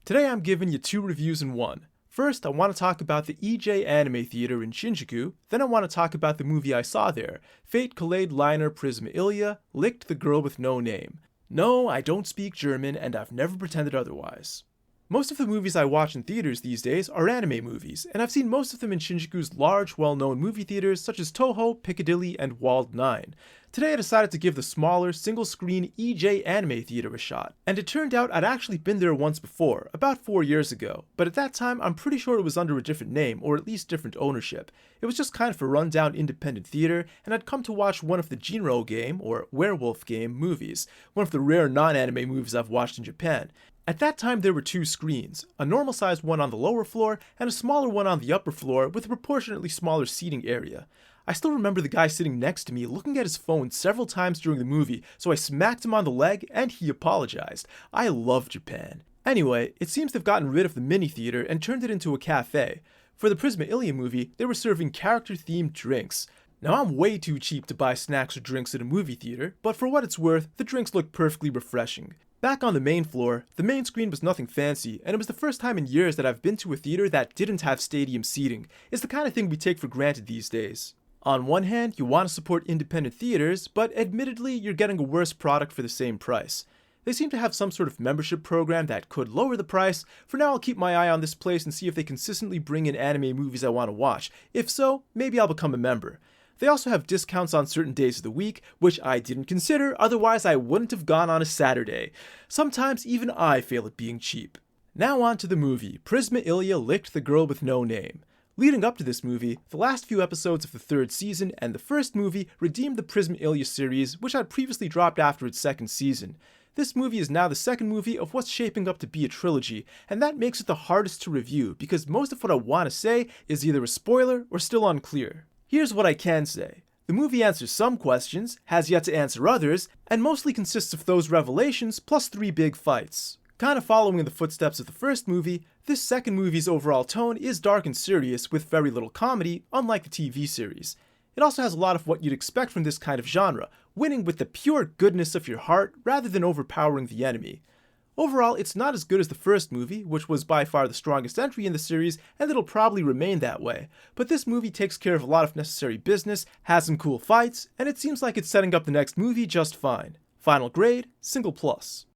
Today I'm giving you two reviews in one. First, I want to talk about the EJ Anime Theater in Shinjuku, then I want to talk about the movie I saw there, Fate Kaleid Liner Prisma Illya, Licht the Girl with No Name. No, I don't speak German, and I've never pretended otherwise. Most of the movies I watch in theaters these days are anime movies, and I've seen most of them in Shinjuku's large, well-known movie theaters such as Toho, Piccadilly, and Walled 9. Today I decided to give the smaller, single-screen EJ Anime Theater a shot, and it turned out I'd actually been there once before, about 4 years ago, but at that time I'm pretty sure it was under a different name, or at least different ownership. It was just kind of a rundown independent theater, and I'd come to watch one of the Jinro game, or Werewolf game, movies, one of the rare non-anime movies I've watched in Japan. At that time there were two screens, a normal sized one on the lower floor and a smaller one on the upper floor with a proportionately smaller seating area. I still remember the guy sitting next to me looking at his phone several times during the movie, so I smacked him on the leg and he apologized. I love Japan. Anyway, it seems they've gotten rid of the mini theater and turned it into a cafe. For the Prisma Illya movie, they were serving character-themed drinks. Now I'm way too cheap to buy snacks or drinks at a movie theater, but for what it's worth, the drinks looked perfectly refreshing. Back on the main floor, the main screen was nothing fancy, and it was the first time in years that I've been to a theater that didn't have stadium seating. It's the kind of thing we take for granted these days. On one hand, you want to support independent theaters, but admittedly, you're getting a worse product for the same price. They seem to have some sort of membership program that could lower the price. For now, I'll keep my eye on this place and see if they consistently bring in anime movies I want to watch. If so, maybe I'll become a member. They also have discounts on certain days of the week, which I didn't consider, otherwise I wouldn't have gone on a Saturday. Sometimes even I fail at being cheap. Now on to the movie, Prisma Illya Licht the Girl with No Name. Leading up to this movie, the last few episodes of the third season and the first movie redeemed the Prisma Illya series, which I'd previously dropped after its second season. This movie is now the second movie of what's shaping up to be a trilogy, and that makes it the hardest to review because most of what I want to say is either a spoiler or still unclear. Here's what I can say. The movie answers some questions, has yet to answer others, and mostly consists of those revelations plus 3 big fights. Kind of following in the footsteps of the first movie, this second movie's overall tone is dark and serious with very little comedy, unlike the TV series. It also has a lot of what you'd expect from this kind of genre, winning with the pure goodness of your heart rather than overpowering the enemy. Overall, it's not as good as the first movie, which was by far the strongest entry in the series, and it'll probably remain that way. But this movie takes care of a lot of necessary business, has some cool fights, and it seems like it's setting up the next movie just fine. Final grade, single plus.